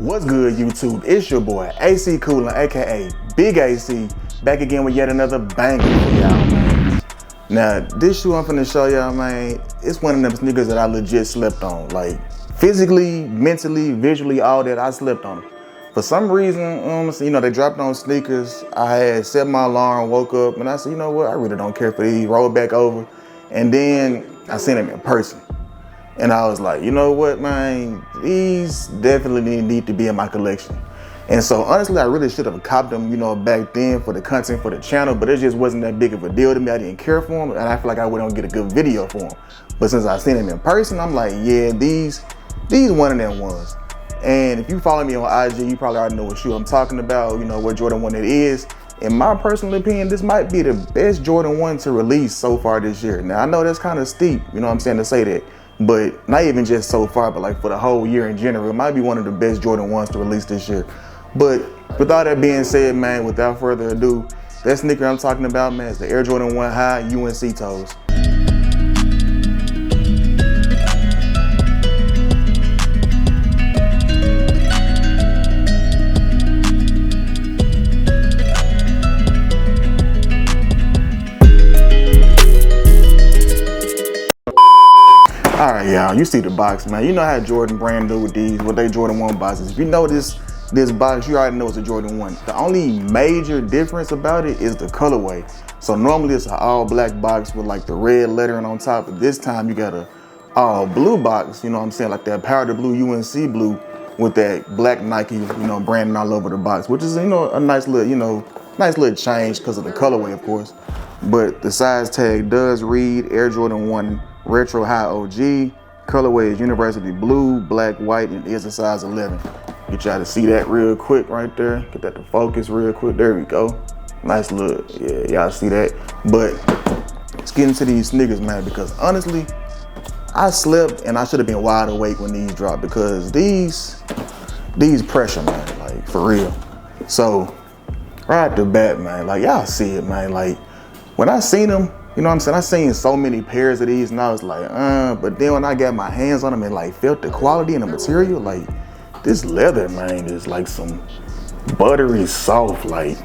What's good, YouTube? It's your boy AC Coolin, aka Big AC, back again with yet another banger for y'all, man. Now, this shoe I'm finna show y'all, man, it's one of them sneakers that I legit slept on. Like, physically, mentally, visually, all that, I slept on it. For some reason, they dropped on sneakers. I had set my alarm, woke up, and I said, you know what, I really don't care for these. Rolled back over, and then I seen them in person. And I was like, you know what, man, these definitely need to be in my collection. And so honestly, I really should have copped them, back then for the content for the channel, but it just wasn't that big of a deal to me. I didn't care for them, and I feel like I wouldn't get a good video for them. But since I seen them in person, I'm like, yeah, these one of them ones. And if you follow me on IG, you probably already know what shoe I'm talking about, what Jordan 1 it is. In my personal opinion, this might be the best Jordan 1 to release so far this year. Now, I know that's kind of steep, to say that. But not even just so far, but like for the whole year in general, it might be one of the best Jordan 1s to release this year. But with all that being said, man, without further ado, that sneaker I'm talking about, man, is the Air Jordan 1 High UNC Toes. All right, y'all, you see the box, man. You know how Jordan brand do with these, with they Jordan 1 boxes. If you know this box, you already know it's a Jordan 1. The only major difference about it is the colorway. So normally it's an all black box with like the red lettering on top, but this time you got a all blue box, like that powder blue UNC blue with that black Nike, branding all over the box, which is, a nice little change because of the colorway, of course. But the size tag does read Air Jordan 1 Retro High OG. Colorway is University Blue, Black, White, and is a size 11. Get y'all to see that real quick right there. Get that to focus real quick. There we go. Nice look. Yeah, y'all see that. But let's get into these sneakers, man, because honestly, I slept and I should have been wide awake when these dropped, because these pressure, man, like for real. So right at the bat, man, like y'all see it, man. Like when I seen them, I seen so many pairs of these and I was like, but then when I got my hands on them and like felt the quality and the material, like this leather, man, is like some buttery soft, like,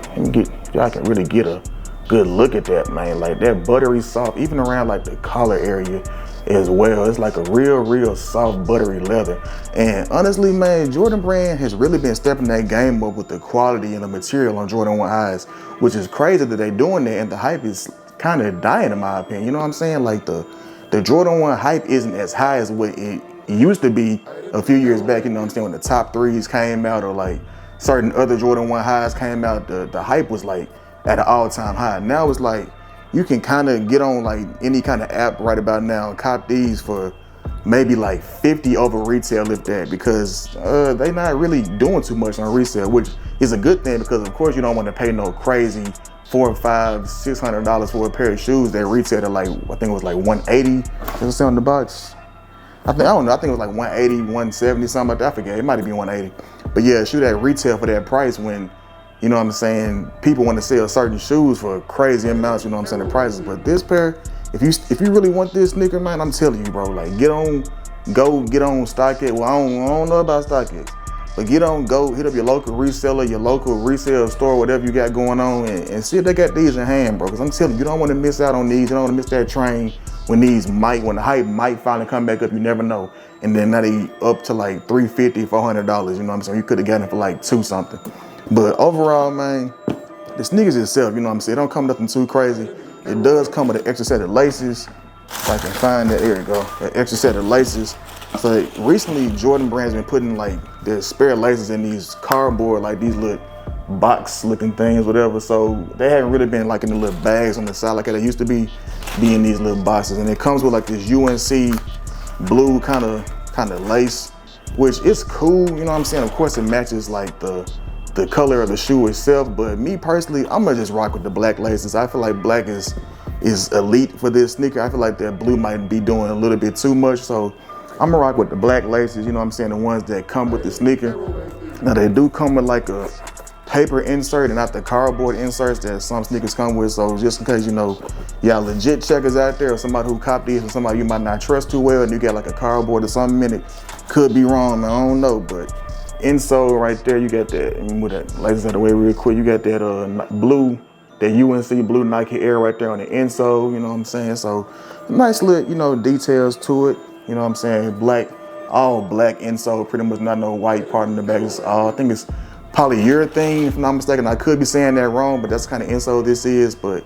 y'all can really get a good look at that, man. Like that buttery soft, even around like the collar area as well. It's like a real soft, buttery leather. And honestly, man, Jordan brand has really been stepping that game up with the quality and the material on Jordan 1 highs, which is crazy that they doing that, and the hype is kind of dying in my opinion. Like the Jordan 1 hype isn't as high as what it used to be a few years back, when the top threes came out or like certain other Jordan 1 highs came out, the hype was like at an all-time high. Now it's like you can kind of get on like any kind of app right about now and cop these for maybe like 50 over retail, if that, because they not really doing too much on resale, which is a good thing, because of course you don't want to pay no crazy $400, $500, $600 for a pair of shoes that retail at like, I think it was like 180. Does it say on the box? I don't know, I think it was like 180, 170, something like that. I forget, it might have been 180. But yeah, shoe that retail for that price when, people want to sell certain shoes for crazy amounts, the prices. But this pair, if you really want this sneaker, man, I'm telling you, bro, like go get on StockX. Well, I don't know about StockX, but go hit up your local reseller, your local resale store, whatever you got going on, and see if they got these in hand, bro. Because I'm telling you, you don't want to miss out on these. You don't want to miss that train when the hype might finally come back up. You never know. And then now they up to like $350, $400. You could have gotten it for like $2 something. But overall, man, the sneakers itself, it don't come nothing too crazy. It does come with an extra set of laces. If I can find that, there you go, an extra set of laces. So recently, Jordan brand's been putting like their spare laces in these cardboard, like these little box looking things, whatever. So they haven't really been like in the little bags on the side like they used to be in these little boxes. And it comes with like this UNC blue kind of lace, which is cool. Of course, it matches like the color of the shoe itself. But me personally, I'm gonna just rock with the black laces. I feel like black is elite for this sneaker. I feel like that blue might be doing a little bit too much. So I'm gonna rock with the black laces, the ones that come with the sneaker. Now they do come with like a paper insert and not the cardboard inserts that some sneakers come with. So just in case, y'all legit checkers out there, or somebody who cop these, or somebody you might not trust too well, and you got like a cardboard or something in it, could be wrong, man, I don't know. But insole right there. You got that, and with that, like I said, the way real quick, you got that blue, that UNC blue Nike Air right there on the insole, you know what I'm saying? So nice little, you know, details to it, you know what I'm saying? Black, all black insole, pretty much not no white part in the back. It's all, I think it's polyurethane, if I'm not mistaken. I could be saying that wrong, but that's the kind of insole this is. But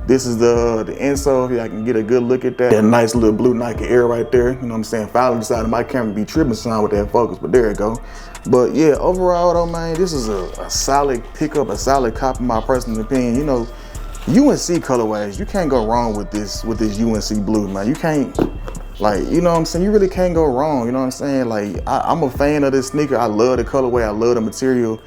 this is the insole. If I can get a good look at that. That nice little blue Nike Air right there. You know what I'm saying? Finally decided my camera be tripping some with that focus, but there it go. But yeah, overall though, man, this is a solid pickup, a solid cop in my personal opinion. You know, UNC colorways, you can't go wrong with this UNC blue, man. You can't, like, you know what I'm saying? You really can't go wrong, you know what I'm saying? Like, I'm a fan of this sneaker. I love the colorway, I love the material.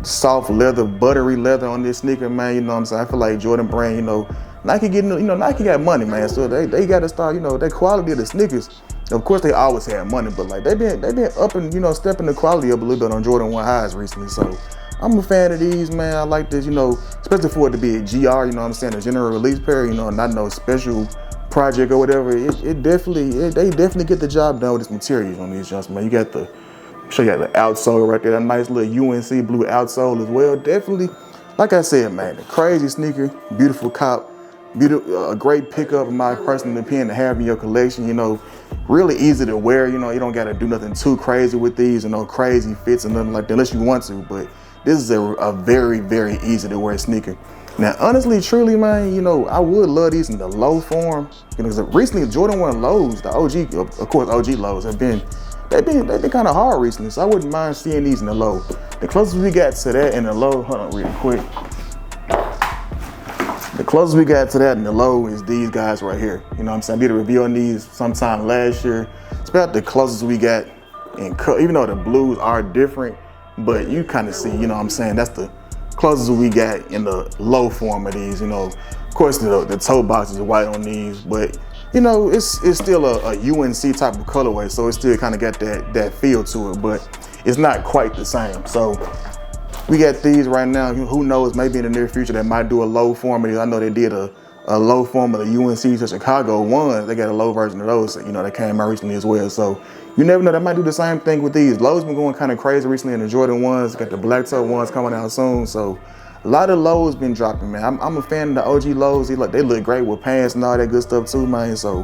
Soft leather, buttery leather on this sneaker, man, you know what I'm saying? I feel like Jordan Brand, you know, Nike getting, you know, Nike got money, man. So they got to start, you know, that quality of the sneakers. Of course, they always had money, but like they been upping, you know, stepping the quality up a little bit on Jordan 1 highs recently. So I'm a fan of these, man. I like this, you know, especially for it to be a GR, you know what I'm saying, a general release pair, you know, not no special project or whatever. They definitely get the job done with this materials on these jumps, man. You got the, show you the outsole right there, that nice little UNC blue outsole as well. Definitely, like I said, man, a crazy sneaker, beautiful cop, beautiful, a great pickup in my personal opinion to have in your collection. You know, really easy to wear. You know, you don't got to do nothing too crazy with these, you know, crazy fits and nothing like that unless you want to. But this is a very, very easy to wear sneaker. Now, honestly, truly, man, you know, I would love these in the low form. You know, because recently Jordan 1 lows, the OG, of course, OG lows have been. They've been kind of hard recently, so I wouldn't mind seeing these in the low. The closest we got to that in the low, hold on real quick. The closest we got to that in the low is these guys right here. You know what I'm saying? I did a review on these sometime last year. It's about the closest we got in cut, even though the blues are different, but you kind of see, you know what I'm saying? That's the closest we got in the low form of these, you know. Of course, the toe box is white on these, but you know, it's still a UNC type of colorway, so it still kind of got that feel to it, but it's not quite the same. So we got these right now. Who knows, maybe in the near future they might do a low form of these. I know they did a low form of the UNC to Chicago ones. They got a low version of those, you know, that came out recently as well. So you never know, they might do the same thing with these. Low's been going kind of crazy recently in the Jordan ones. Got the black toe ones coming out soon. So a lot of lows been dropping, man. I'm a fan of the OG lows. They look great with pants and all that good stuff too, man. So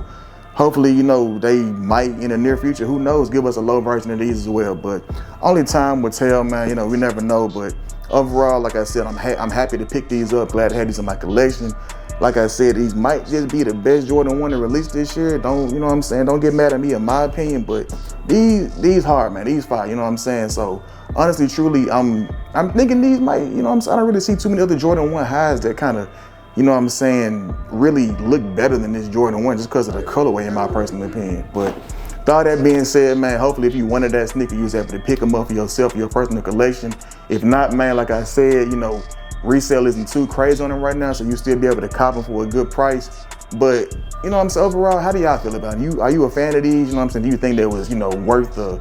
hopefully, you know, they might in the near future, who knows, give us a low version of these as well. But only time will tell, man. You know, we never know. But overall, like I said, I'm happy to pick these up. Glad to have these in my collection. Like I said, these might just be the best Jordan 1 to release this year. Don't, you know what I'm saying? Don't get mad at me in my opinion, but these hard, man. These fire, you know what I'm saying? So honestly, truly, I'm thinking these might, you know what I'm saying? I don't really see too many other Jordan 1 highs that kind of, you know what I'm saying, really look better than this Jordan 1 just because of the colorway in my personal opinion. But with all that being said, man, hopefully if you wanted that sneaker, you was able to pick them up for yourself, your personal collection. If not, man, like I said, you know, resale isn't too crazy on them right now, so you still be able to cop them for a good price. But, you know what I'm saying, overall, how do y'all feel about it? Are you a fan of these? You know what I'm saying? Do you think that was, you know, worth the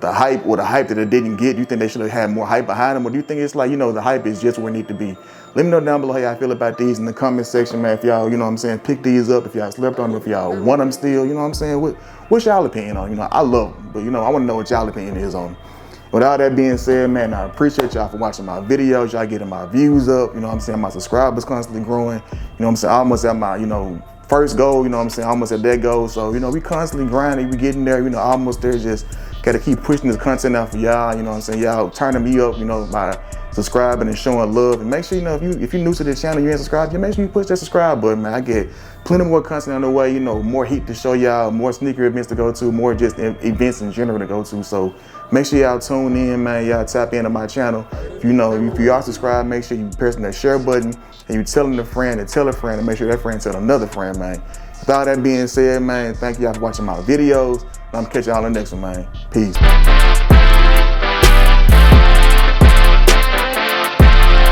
hype, or the hype that it didn't get? Do you think they should have had more hype behind them? Or do you think it's like, you know, the hype is just where it need to be? Let me know down below how y'all feel about these in the comment section, man. If y'all, you know what I'm saying, pick these up, if y'all slept on them, if y'all want them still, you know what I'm saying? What's y'all opinion on them? You know, I love them, but, you know, I want to know what y'all opinion is on them. With all that being said, man, I appreciate y'all for watching my videos. Y'all getting my views up, you know what I'm saying? My subscribers constantly growing. You know what I'm saying? I almost at my, you know, first goal, you know what I'm saying? Almost at that goal. So, you know, we constantly grinding, we getting there, you know, almost there. Just gotta keep pushing this content out for y'all, you know what I'm saying? Y'all turning me up, you know, by subscribing and showing love. And make sure, you know, if you're new to this channel, you ain't subscribed, make sure you push that subscribe button, man. I get plenty more content on the way, you know, more heat to show y'all, more sneaker events to go to, more just events in general to go to. So make sure y'all tune in, man. Y'all tap into my channel. If you are subscribed, make sure you press that share button and you telling a friend to tell a friend, and make sure that friend tell another friend, man. With all that being said, man, thank y'all for watching my videos. I'm gonna catch y'all on the next one, man. Peace.